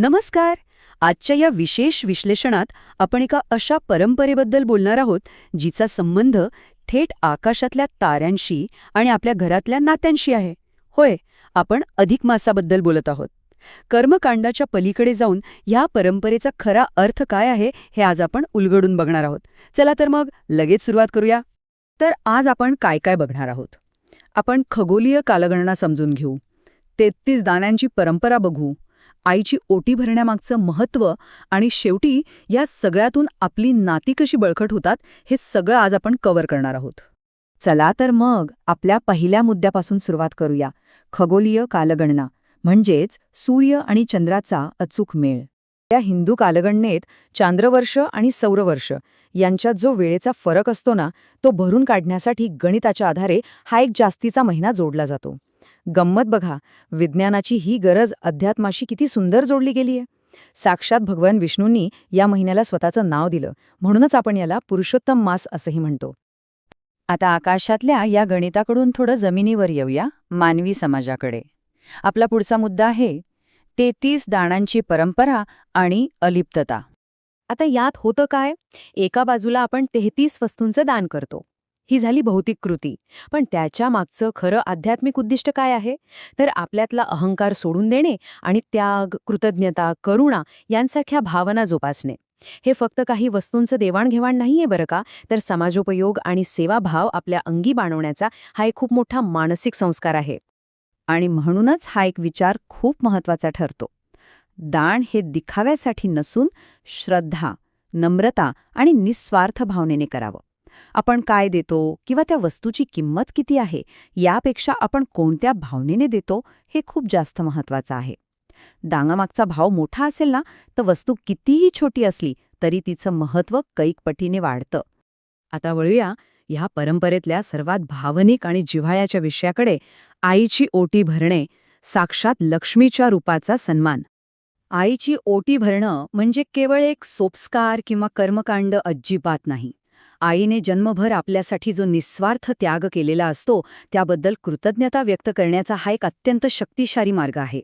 नमस्कार. आजच्या या विशेष विश्लेषणात आपण एका अशा परंपरेबद्दल बोलणार आहोत जिचा संबंध थेट आकाशातल्या ताऱ्यांशी आणि आपल्या घरातल्या नात्यांशी आहे. होय, आपण अधिक मासाबद्दल बोलत आहोत. कर्मकांडाच्या पलीकडे जाऊन ह्या परंपरेचा खरा अर्थ काय आहे हे आज आपण उलगडून बघणार आहोत. चला तर मग लगेच सुरुवात करूया. तर आज आपण काय काय बघणार आहोत. आपण खगोलीय कालगणना समजून घेऊ, 33 दाण्यांची परंपरा बघू, आईची ओटी भरण्यामागचं महत्त्व आणि शेवटी या सगळ्यातून आपली नाती कशी बळकट होतात हे सगळं आज आपण कव्हर करणार आहोत. चला तर मग आपल्या पहिल्या मुद्द्यापासून सुरुवात करूया. खगोलीय कालगणना म्हणजेच सूर्य आणि चंद्राचा अचूक मेळ. या हिंदू कालगणनेत चांद्रवर्ष आणि सौरवर्ष यांच्यात जो वेळेचा फरक असतो ना, तो भरून काढण्यासाठी गणिताच्या आधारे हा एक जास्तीचा महिना जोडला जातो. गंमत बघा, विज्ञानाची ही गरज अध्यात्माशी किती सुंदर जोडली गेलीय. साक्षात भगवान विष्णूंनी या महिन्याला स्वतःचं नाव दिलं, म्हणूनच आपण याला पुरुषोत्तम मास असंही म्हणतो. आता आकाशातल्या या गणिताकडून थोडं जमिनीवर येऊया, मानवी समाजाकडे. आपला पुढचा मुद्दा आहे 33 दाणांची परंपरा आणि अलिप्तता. आता यात होतं काय? एका बाजूला आपण 33 वस्तूंचं दान करतो, ही झाली भौतिक कृती. पण त्याच्या मागचं खरं आध्यात्मिक उद्दिष्ट काय आहे? तर आपल्यातला अहंकार सोडून देणे आणि त्याग, कृतज्ञता, करुणा यांसारख्या भावना जोपासणे. हे फक्त काही वस्तूंचं देवाणघेवाण नाहीये बरं का, तर समाजोपयोग आणि सेवाभाव आपल्या अंगी बाणवण्याचा हा एक खूप मोठा मानसिक संस्कार आहे. आणि म्हणूनच हा एक विचार खूप महत्त्वाचा ठरतो. दान हे दिखाव्यासाठी नसून श्रद्धा, नम्रता आणि निस्वार्थ भावनेने करावं. आपण काय देतो किंवा त्या वस्तूची किंमत किती आहे यापेक्षा आपण कोणत्या भावनेने देतो हे खूप जास्त महत्त्वाचं आहे. दानामागचा भाव मोठा असेल ना, तर वस्तू कितीही छोटी असली तरी तिचं महत्त्व कैक पटीने वाढतं. आता वळूया ह्या परंपरेतल्या सर्वात भावनिक आणि जिव्हाळ्याच्या विषयाकडे, आईची ओटी भरणे, साक्षात लक्ष्मीच्या रूपाचा सन्मान. आईची ओटी भरणं म्हणजे केवळ एक सोपस्कार किंवा कर्मकांड अजिबात नाही. आईने जन्मभर आपल्यासाठी जो निस्वार्थ त्याग केलेला असतो त्याबद्दल कृतज्ञता व्यक्त करण्याचा हा एक अत्यंत शक्तिशाली मार्ग आहे.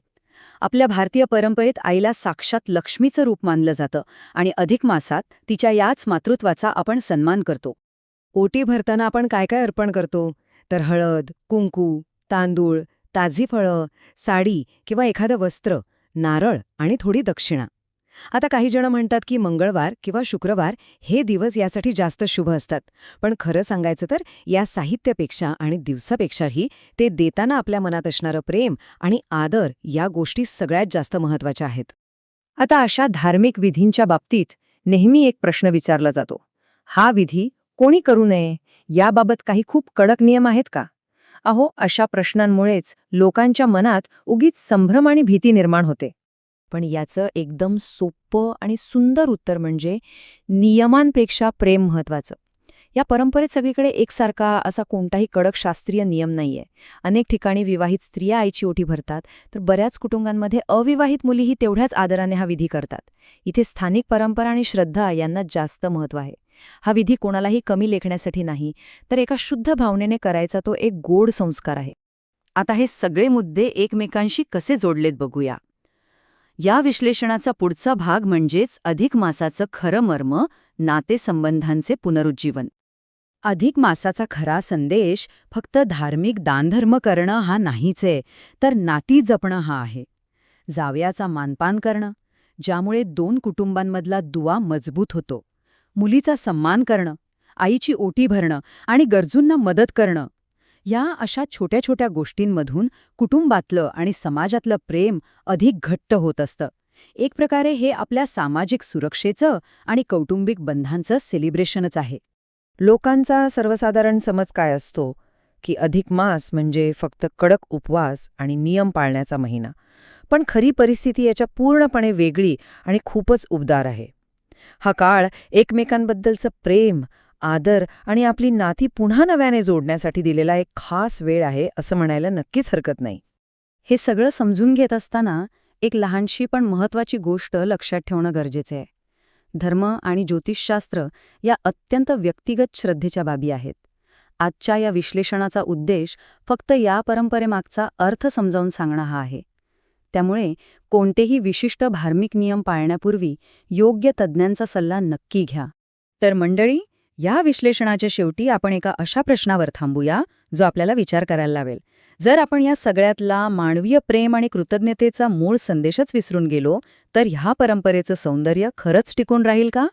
आपल्या भारतीय परंपरेत आईला साक्षात लक्ष्मीचं रूप मानलं जातं आणि अधिक मासात तिच्या याच मातृत्वाचा आपण सन्मान करतो. ओटी भरताना आपण काय काय अर्पण करतो? तर हळद, कुंकू, तांदूळ, ताजी फळं, साडी किंवा एखादं वस्त्र, नारळ आणि थोडी दक्षिणा. आता काही जण म्हणतात की मंगळवार किंवा शुक्रवार हे दिवस यासाठी जास्त शुभ असतात. पण खरं सांगायचं तर या साहित्यापेक्षा आणि दिवसापेक्षाही ते देताना आपल्या मनात असणारं प्रेम आणि आदर या गोष्टी सगळ्यात जास्त महत्त्वाच्या आहेत. आता अशा धार्मिक विधींच्या बाबतीत नेहमी एक प्रश्न विचारला जातो. हा विधी कोणी करू नये याबाबत काही खूप कडक नियम आहेत का? अहो, अशा प्रश्नांमुळेच लोकांच्या मनात उगीच संभ्रम आणि भीती निर्माण होते. पण याचं एकदम सोपं आणि सुंदर उत्तर म्हणजे नियमांपेक्षा प्रेम महत्वाचं. या परंपरेत सगळीकडे एकसारखा असा कोणताही कडक शास्त्रीय नियम नाहीये. अनेक ठिकाणी विवाहित स्त्रिया आईची ओटी भरतात, तर बऱ्याच कुटुंबांमध्ये अविवाहित मुलीही तेवढ्याच आदराने हा विधी करतात. इथे स्थानिक परंपरा आणि श्रद्धा यांना जास्त महत्त्व आहे. हा विधी कोणालाही कमी लेखण्यासाठी नाही, तर एका शुद्ध भावनेने करायचा तो एक गोड संस्कार आहे. आता हे सगळे मुद्दे एकमेकांशी कसे जोडलेत बघूया. या विश्लेषणाचा पुढचा भाग म्हणजेच अधिक मासाचं खरं मर्म, नातेसंबंधांचे पुनरुज्जीवन. अधिक मासाचा खरा संदेश फक्त धार्मिक दानधर्म करणं हा नाहीच आहे, तर नाती जपणं हा आहे. जावयाचा मानपान करणं, ज्यामुळे दोन कुटुंबांमधला दुवा मजबूत होतो. मुलीचा सन्मान करणं, आईची ओटी भरणं आणि गरजूंना मदत करणं. या अशा छोट्या छोट्या गोष्टींमधून कुटुंबातलं आणि समाजातलं प्रेम अधिक घट्ट होत असतं. एक प्रकारे हे आपल्या सामाजिक सुरक्षेचं आणि कौटुंबिक बंधांचं सेलिब्रेशनच आहे. लोकांचा सर्वसाधारण समज काय असतो की अधिक मास म्हणजे फक्त कडक उपवास आणि नियम पाळण्याचा महिना. पण खरी परिस्थिती याच्या पूर्णपणे वेगळी आणि खूपच उबदार आहे. हा काळ एकमेकांबद्दलचं प्रेम, आदर आणि आपली नाती पुन्हा नव्याने जोडण्यासाठी दिलेला एक खास वेळ आहे असं म्हणायला नक्कीच हरकत नाही. हे सगळं समजून घेत असताना एक लहानशी पण महत्त्वाची गोष्ट लक्षात ठेवणं गरजेचं आहे. धर्म आणि ज्योतिषशास्त्र या अत्यंत व्यक्तिगत श्रद्धेच्या बाबी आहेत. आजच्या या विश्लेषणाचा उद्देश फक्त या परंपरेमागचा अर्थ समजावून सांगणं हा आहे. त्यामुळे कोणतेही विशिष्ट धार्मिक नियम पाळण्यापूर्वी योग्य तज्ज्ञांचा सल्ला नक्की घ्या. तर मंडळी, या विश्लेषणाच्या शेवटी आपण एका अशा प्रश्नावर थांबूया जो आपल्याला विचार करायला लावेल. जर आपण या सगळ्यातला मानवीय प्रेम आणि कृतज्ञतेचा मूळ संदेशच विसरून गेलो तर ह्या परंपरेचं सौंदर्य खरंच टिकून राहील का?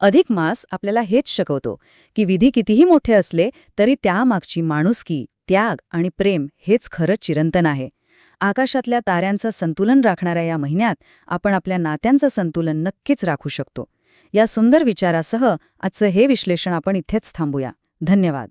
अधिक मास आपल्याला हेच शिकवतो की विधी कितीही मोठे असले तरी त्यामागची माणुसकी, त्याग आणि प्रेम हेच खरं चिरंतन आहे. आकाशातल्या ताऱ्यांचं संतुलन राखणाऱ्या या महिन्यात आपण आपल्या नात्यांचं संतुलन नक्कीच राखू शकतो. या सुंदर विचारासह आजचं हे विश्लेषण आपण इथेच थांबूया. धन्यवाद.